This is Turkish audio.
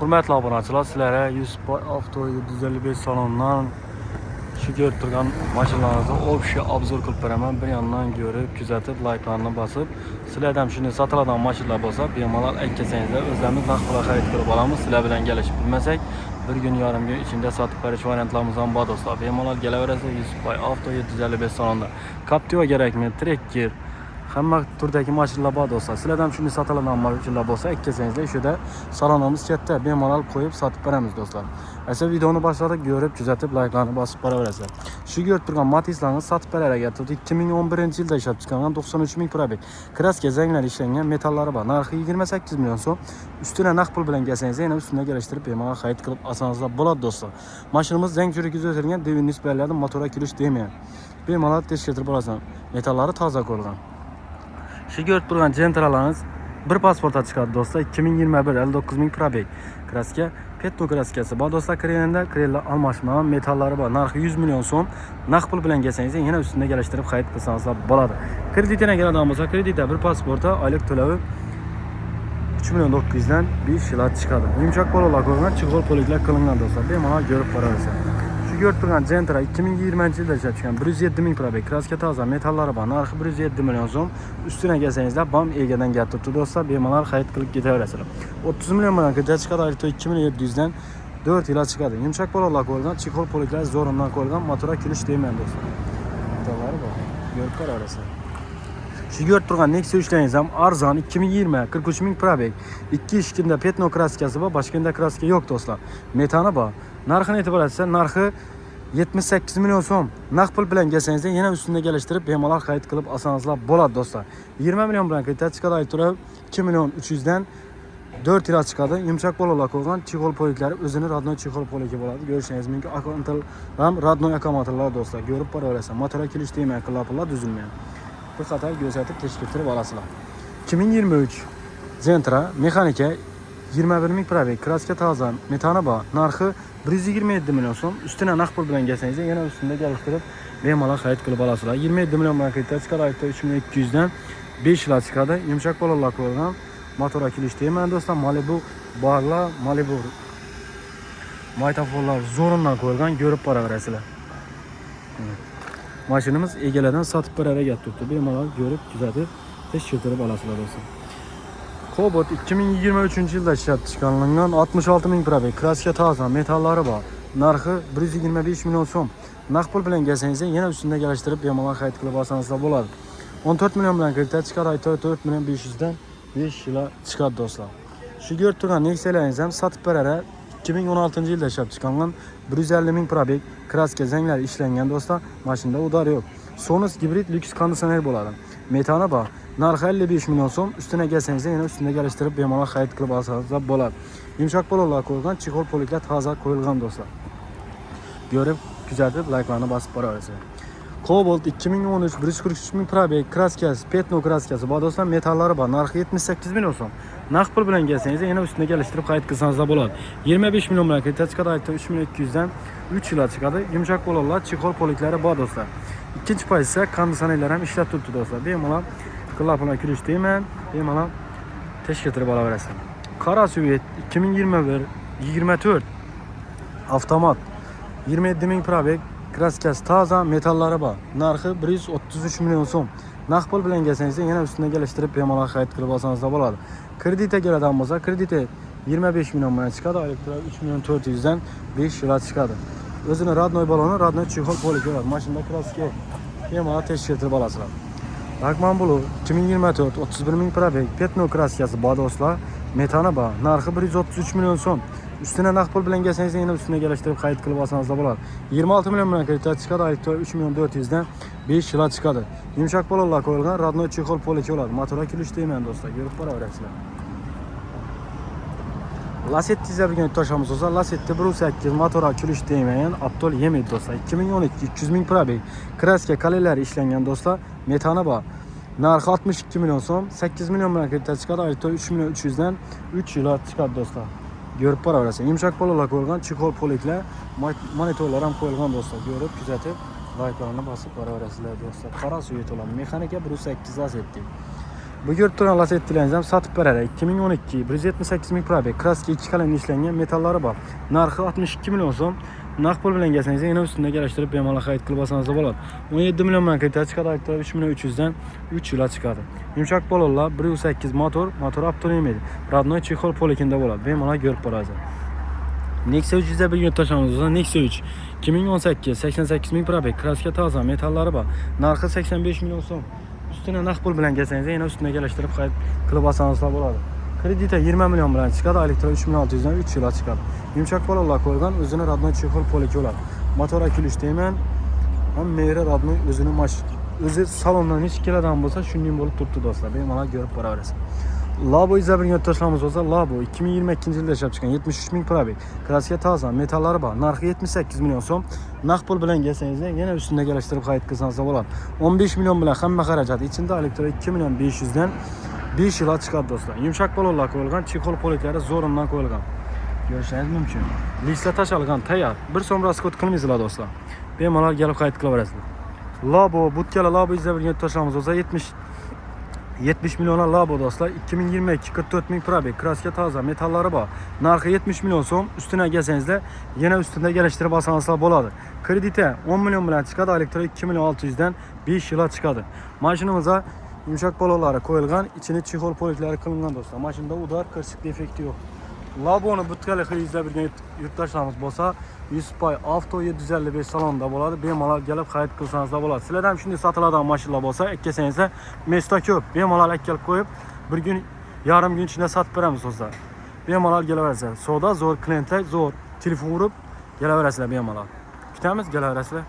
Hürmetli obunachilar, sizlarga 100 avto 755 salondan şu görüp turgan maşinalarınızı общий obzor qilib beraman. Bir yandan görüp, kuzatib, like'larını basıp, sizlardan shuni sotiladigan mashinalar bo'lsa, bemalol aytgasangizlar, o'zlarimiz vaqt bilan xarid qilib olamiz. Sizlar bilan kelishib bilmasak, bir gün yarım gün içinde satıp berish variantlarimiz ham bor do'stlar. Bemalol kelaverasiz 100 avto 755 salonda. Captiva kerakmi? Tracker hamma turdagi mashinalar bor do'stlar. Sizlardan shuni sotiladigan mashinalar bo'lsa, aytgasangizlar, shunda salonimiz katta, bemalol qo'yib sotib beramiz do'stlar. Esa videoni boshladik, görüp, kuzatib, like'larni bosib boraverasizlar. Shu görüp turgan Matiz'larni sotib beraverga turdi. 2011-yilda ishlab chiqargan 93 ming probek. Kraska zanglar ishlangan metallari bor. Narxi 28 million so'm. Ustuna naqd pul bilan kelsangiz, yana ustuna kelishtirib bemalol xarid qilib olsangizlar bo'ladi do'stlar. Mashinamiz zang churikizda o'tilgan Devinis bellardi, motorga kirish demayman. Bemalol tez keltirib olasan. Metallari toza qo'yilgan. Shu görüp turgan Gentra'larimiz bir pasportga chiqadi do'stlar. 2021 59 ming probek. Kraska Petno kraskasi bor do'stlar. Krenda krella almashma metallari bor. Narxi 100 million so'm. Naqd pul bilan kelsangiz, yana ustunda kelishtirib xarid qilsangiz bo'ladi. Kreditga keladigan bo'lsa, kreditda bir pasportda oylik to'lovi 3 million 900 dan 5 yil chiqadi. Yumshoq pololar ko'rgan, chig'ol poliklar qilingan do'stlar. Bemalol ko'rib boraverasiz. Shu görüp turgan Gentra 2020-yilda ishlab chiqqan 107 ming probek. Kraska toza, metallari bor. Narxi 107 million so'm. Ustuna kelsangizlar, bam egadan gap turibdi do'stlar. Bemalol xarid qilib ketaverasizlar. 30 million bilan kredit chiqadi, ayto 2 million 700 dan 4 yil chiqadi. Yumshoq pololar qo'yilgan, chig'ol poliklar zo'rindan qo'yilgan, motorga kulish deyman do'stlar. Metallari bor. Ko'rib boraverasizlar. Shu görüp turgan Nexia ishlangiz ham arzon 2020 43 ming probek. 2 ishkinda Petno kraskasi bor, boshqa kraska yo'q do'stlar. Metani bor. Narxini e'tibor etsangiz, narxi 78 million so'm. Naqd pul bilan kelsangiz, yana ustunda kelishtirib bemalol xarid qilib olsangizlar bo'ladi do'stlar. 20 million bilan kredit chiqadi, aytib 2 million 300 dan 4 yil chiqadi. Yumshoq pololar qo'ygan, chig'ol poliklari o'zini radnoy chig'ol poliki bo'ladi. Ko'rishingiz mumkin. Akontlar ham radnoy akkumulyatorlar do'stlar. Ko'rib boraverasiz. Motorga kelish deyman, qilaplar tuzilmagan. Bir qator ko'rsatib tekshirib olasizlar. 2023 Gentra mexanika 21 ming probek. Kraska toza, metani bor. Narxi 127 million so'm. Ustuna naqd pul bilan kelsangiz, yana ustunda kelishtirib bemalol xarid qilib olasizlar. 27 million bilan kredit chiqadi, aytdi 3200 dan 5 yil chiqadi. Yumshoq pololar qo'yilgan, motorga kelish deyman do'stlar. Malibu barlar, Malibu maytafonlar zo'rindan qo'yilgan, ko'rib boraverasizlar. Mashinamiz egalardan sotib beraverga turibdi. Bemalol ko'rib, kuzatib, tekshirib olasizlar do'stlar. Cobalt 2023-yilda ishlab chiqarilgan 66 ming probek. Kraska toza, metallari bor. Narxi 125 million so'm. Naqd pul bilan kelsangiz, yana ustunda kelishtirib bemalol xarid qilib olsangizlar bo'ladi. 14 million bilan kredit chiqadi, aytdi 4 million 500 dan 5 yil chiqadi do'stlar. Shu görüp turgan Nexia'laringiz ham sotib berara 2016-yilda ishlab chiqarilgan 150 ming probek. Kraska zanglar ishlangan do'stlar. Mashinada udar yo'q. Sonos gibrid lyuks konditsioner bo'ladi. Metani bor. Narxi 55 million so'm. Ustuna kelsangiz, yana ustunda kelishtirib bemalol xarid qilib olsangiz bo'ladi. Yumshoq pololar qo'yilgan, chig'ol poliklar toza qo'yilgan do'stlar. Ko'rib, kuzatib, like'larni bosib boraverasiz. Cobalt 2013 143 ming probek. Kraskasi, Petno kraskasi bor do'stlar. Metallari bor. Narxi 78 million so'm. Naqd pul bilan kelsangiz, yana ustuna kelishtirib xarid qilsangiz bo'ladi. 25 million bilan kredit chiqadi, aytdi 3 million 200 dan 3 yil chiqadi. Yumshoq pololar, chig'ol poliklari bor do'stlar. Ikkinchi pozitsiya konditsionerlar ham ishlab turibdi do'stlar. Bemalol qilapini kirish deyman, bemalol tekshirib olaverasiz. Qora Swift 2021 24 avtomat 27 ming probek. Kraskasi toza, metallari bor. Narxi 133 million so'm. Naqd pul bilan kelsangiz, yana ustuna kelishtirib bemalol xarid qilib olsangiz bo'ladi. Kreditga keladigan bo'lsa, krediti 25 million bilan chiqadi, oylik 3 million 400 dan 5 yil chiqadi. O'zini radnoy baloni, radnoy chig'ol poliki bor. Mashinada kraska bemalol tekshirib olasizlar. Rakman bulu 2024 31 ming probek. Petno kraskasi bor do'stlar. Metani bor. Narxi 133 million so'm. Ustuna naqd pul bilan kelsangiz, yana ustuna kelishtirib xarid qilib olsangiz bo'ladi. 26 million bilan kredit chiqadi, aytdi 3 million 400 dan 5 yil chiqadi. Yumshoq pololar qo'yilgan, radnoy chig'ol poliki bo'ladi. Motorga kulish deyman do'stlar, ko'rib boraverasizlar. Lasetti zabigan toshamiz bo'lsa, Lasetti 1.8 motorga kulish deyman, Aptol yemaydi do'stlar. 2012 200 ming probek. Kraska kalelari ishlangan do'stlar. Metani bor. Narxi 62 million so'm. 8 million bilan kredit chiqadi, aytdi 3 million 300 dan 3 yil chiqadi do'stlar. Ko'rib boraverasiz. Yumshoq pololar qo'yilgan, chig'ol poliklar, monitorlar ham qo'yilgan do'stlar. Ko'rib, kuzatib, like'larni bosib boraverasizlar do'stlar. Qora Swift olan mexanika 1.8 Lasetti. Bu görüp turgan Lasettileriniz ham satib beradi. 2012 178 ming probek, kraska 2 kalem ishlangan, metallari bor. Narxi 62 million so'm. Naqd pul bilan kelsangiz yana ustida kelishtirib bemalol xarid qilib olsangiz bo'ladi. 17 million bilan qayta chiqadi, 3 million 300 dan 3 yilga chiqadi. Yumshoq balonlar 1.8 motor avtonomiydi. Radnoy chexol polikinda bo'ladi. Bemalol ko'rib borasiz. Nexia 300 da bir gün taşımız olsa Nexia 3 2018 88 ming probek, kraska toza, metallari bor. Narxi 85 million so'm. Üstüne naqd pul bilan kelsangiz yana ustida kelishtirib xarid qilib olsangiz bo'ladi. Kredite 20 million bilan chiqadi, elektro 3 million 600 dan 3 yilga chiqadi. Yumshoq balonlar qo'yilgan, o'zini radnoy chexol poliki bo'ladi. Motor akilish deyman. Ham meri radnoy o'zi salondan hech keladan bo'lsa shunday bo'lib turibdi do'stlar. Bemalol ko'rib boraverasiz. Labo izlab bir taşlamamız olsa Labo 2022 yılda yaşab çıkan 73 ming probek, kraska toza, metallari bor. Narxi 78 million so'm. Naqd pul bilan kelsangiz yana ustida kelishtirib xarid qilsangiz bo'ladi. 15 million bilan hamma xarajat ichida elektro 2 million 500 dan 5 yilga chiqadi do'stlar. Yumshoq balonlar qo'yilgan, chexol poliklari zo'rimdan qo'yilgan. Ko'rishingiz mumkin. Listga tashalgan tayyor. Bir so'm raskot qilmaysizlar do'stlar. Bemalol kelib xarid qilaverasizlar. Labo, butkala Labo izlab bir taşlamamız olsa 70 milyona Labo do'stlar. 2022 44 ming probek, kraska toza, metallari bor. Narxi 70 million so'm. Ustuna kelsangiz yana ustida kelishtirib olsangiz bo'ladi. Kredite 10 million bilan chiqadi, elektro 2 million 600 dan 5 yilga chiqadi. Mashinamizda yumshoq balonlari qo'yilgan, ichini chexol poliklari qilingan do'stlar. Mashinada udar, kirchiq defekti yo'q. Laboni butkali izlab bir yurtdoshlarimiz bo'lsa, Yusupay Avto 755 salonda bo'ladi. Bemalol kelib xarid qilsangiz bo'ladi. Sizlardan ham shunday sotiladigan mashinalar bo'lsa, kelsangiz mesta ko'p. Bemalol kelib qo'yib, bir kun, yarim kun ichida sotib beramiz do'stlar. Bemalol kelaverasizlar. Savdo zo'r, klientlar zo'r. Telefon urib kelaverasizlar bemalol. Kutamiz, kelaverasizlar.